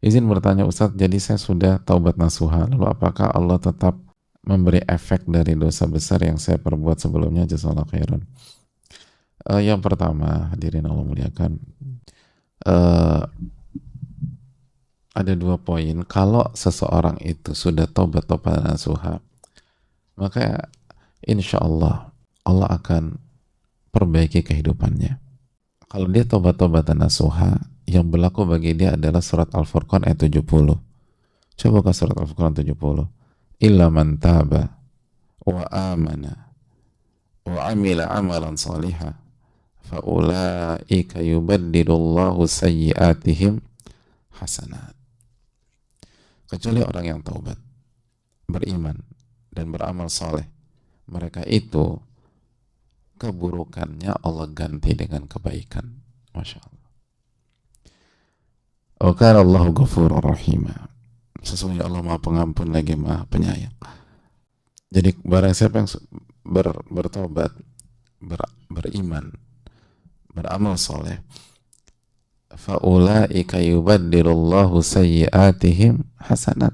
Izin bertanya Ustadz, jadi saya sudah taubat nasuha, lalu apakah Allah tetap memberi efek dari dosa besar yang saya perbuat sebelumnya? Jazakallahu khairan. Yang pertama, hadirin Allah muliakan, eh, ada dua poin. Kalau seseorang itu sudah taubat nasuha, maka insya Allah Allah akan perbaiki kehidupannya. Kalau dia taubat nasuha, yang berlaku bagi dia adalah surat Al-Furqan ayat 70. Coba ke surat Al-Furqan 70. Illa man taba wa amana wa amila amalan salihah faulaika yubaddilullahu sayyiatihim hasanat. Kecuali orang yang taubat, beriman, dan beramal saleh, mereka itu keburukannya Allah ganti dengan kebaikan. Masya Allah. Wa kana Allahu ghafurur rahima. Sesungguhnya Allah Maha Pengampun lagi Maha Penyayang. Jadi barang siapa yang bertobat, beriman, beramal soleh, faulaika yubaddilullahu sayyiatihim hasanat.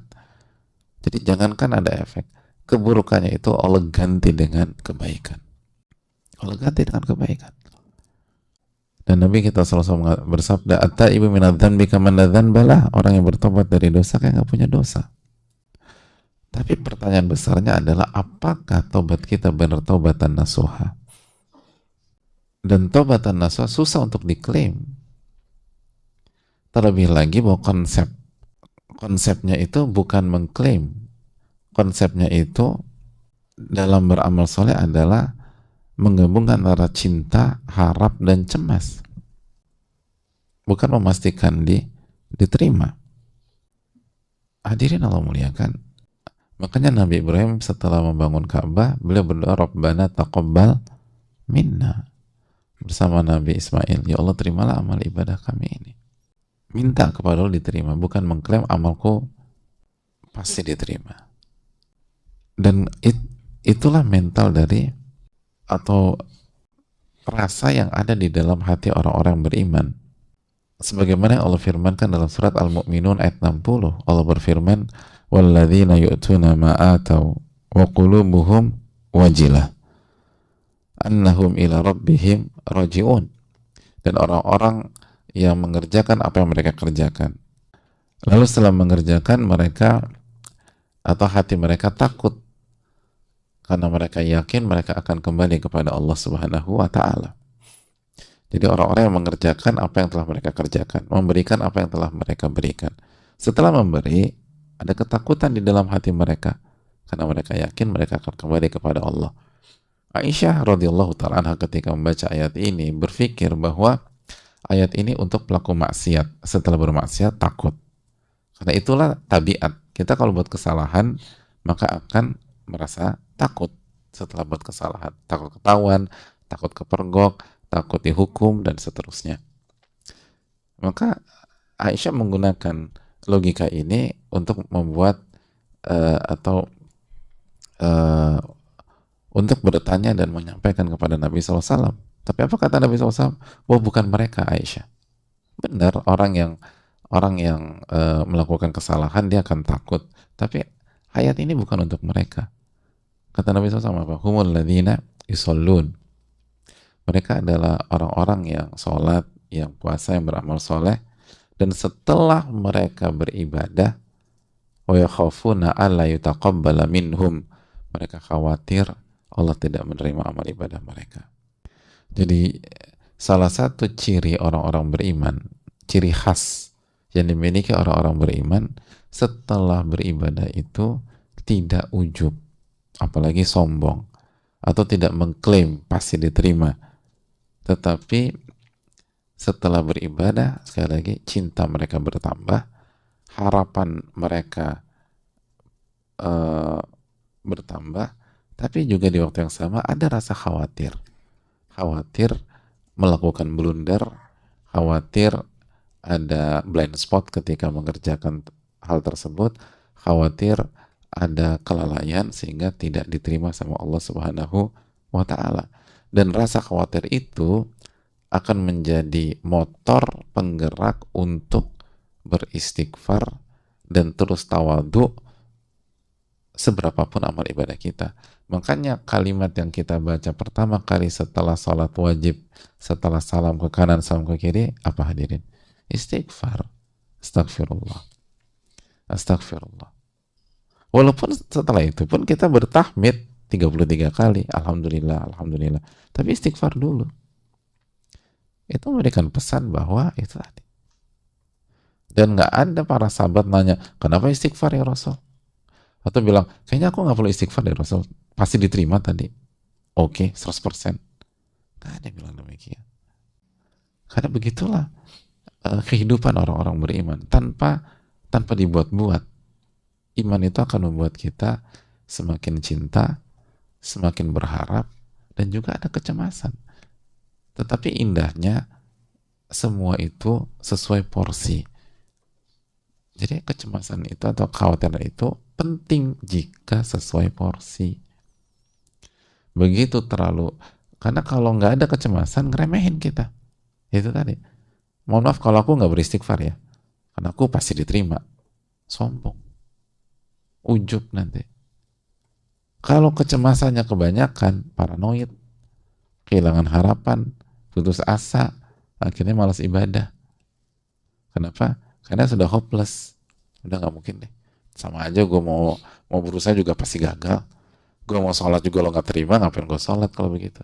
Jadi jangankan ada efek, keburukannya itu Allah ganti dengan kebaikan. Allah ganti dengan kebaikan. Dan Nabi kita selalu bersabda, at-taibu minadz-dzanbi kaman la dzanbalah. Orang yang bertobat dari dosa kayak nggak punya dosa. Tapi pertanyaan besarnya adalah, apakah tobat kita benar taubatan nasuha? Dan taubatan nasuha susah untuk diklaim. Terlebih lagi bahwa konsepnya itu bukan mengklaim. Konsepnya itu dalam beramal soleh adalah menggabungkan antara cinta, harap, dan cemas. Bukan memastikan diterima. Hadirin Allah muliakan. Makanya Nabi Ibrahim setelah membangun Ka'bah, beliau berdoa, Rabbana taqabbal minna. Bersama Nabi Ismail, ya Allah terimalah amal ibadah kami ini. Minta kepada Allah diterima, bukan mengklaim amalku pasti diterima. Dan itulah mental dari atau rasa yang ada di dalam hati orang-orang beriman. Sebagaimana yang Allah firmankan dalam surat Al-Mu'minun ayat 60. Allah berfirman, walladzina yu'tuna ma atau wa qulubuhum wajilah annahum ila rabbihim raji'un. Dan orang-orang yang mengerjakan apa yang mereka kerjakan, lalu setelah mengerjakan mereka atau hati mereka takut, karena mereka yakin mereka akan kembali kepada Allah Subhanahu wa Ta'ala. Jadi orang-orang yang mengerjakan apa yang telah mereka kerjakan, memberikan apa yang telah mereka berikan. Setelah memberi, ada ketakutan di dalam hati mereka, karena mereka yakin mereka akan kembali kepada Allah. Aisyah radhiyallahu ta'ala anha ketika membaca ayat ini berpikir bahwa ayat ini untuk pelaku maksiat. Setelah bermaksiat takut. Karena itulah tabiat. Kita kalau buat kesalahan, maka akan merasa takut setelah buat kesalahan. Takut ketahuan, takut kepergok, takut dihukum, dan seterusnya. Maka Aisyah menggunakan logika ini untuk membuat untuk bertanya dan menyampaikan kepada Nabi SAW. Tapi apa kata Nabi SAW? Wah, bukan mereka, Aisyah. Benar, orang yang melakukan kesalahan dia akan takut. Tapi ayat ini bukan untuk mereka. Kata Nabi SAW apa? Humul ladzina yushollun. Mereka adalah orang-orang yang sholat, yang puasa, yang beramal soleh. Dan setelah mereka beribadah, wa yakhafuna alla yutaqabbala minhum. Mereka khawatir Allah tidak menerima amal ibadah mereka. Jadi salah satu ciri orang-orang beriman, ciri khas yang dimiliki orang-orang beriman, setelah beribadah itu tidak ujub, apalagi sombong, atau tidak mengklaim pasti diterima. Tetapi setelah beribadah, sekali lagi cinta mereka bertambah, harapan mereka bertambah, tapi juga di waktu yang sama ada rasa khawatir melakukan blunder, khawatir ada blind spot ketika mengerjakan hal tersebut, khawatir ada kelalaian sehingga tidak diterima sama Allah Subhanahu wa Ta'ala. Dan rasa khawatir itu akan menjadi motor penggerak untuk beristighfar dan terus tawadhu seberapapun amal ibadah kita. Makanya kalimat yang kita baca pertama kali setelah sholat wajib, setelah salam ke kanan, salam ke kiri, apa hadirin? Istighfar. Astagfirullah. Astagfirullah. Walaupun setelah itu pun kita bertahmid 33 kali. Alhamdulillah, Alhamdulillah. Tapi istighfar dulu. Itu memberikan pesan bahwa itu tadi. Dan nggak ada para sahabat nanya, kenapa istighfar ya Rasul? Atau bilang, kayaknya aku nggak perlu istighfar ya Rasul. Pasti diterima tadi. Oke, 100%. Nggak ada yang bilang demikian. Karena begitulah kehidupan orang-orang beriman. Tanpa dibuat-buat. Iman itu akan membuat kita semakin cinta, semakin berharap, dan juga ada kecemasan. Tetapi indahnya, semua itu sesuai porsi. Jadi kecemasan itu atau kekhawatiran itu penting jika sesuai porsi. Begitu terlalu, karena kalau nggak ada kecemasan, ngeremehin kita. Itu tadi. Mohon maaf kalau aku nggak beristighfar ya, karena aku pasti diterima. Sombong. Ujub nanti. Kalau kecemasannya kebanyakan, paranoid, kehilangan harapan, putus asa, akhirnya malas ibadah. Kenapa? Karena sudah hopeless. Udah nggak mungkin deh. Sama aja gue mau berusaha juga pasti gagal. Gue mau sholat juga lo nggak terima, ngapain gue sholat kalau begitu?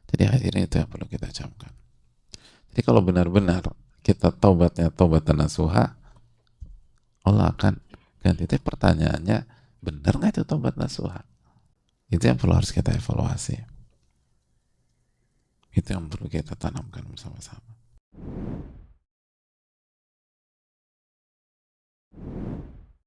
Jadi hadirin itu yang perlu kita camkan. Jadi kalau benar-benar kita taubatnya taubatan nasuha, Allah akan ganti. Tapi pertanyaannya, benar nggak itu taubat nasuha? Itu yang perlu harus kita evaluasi. Itu yang perlu kita tanamkan bersama-sama.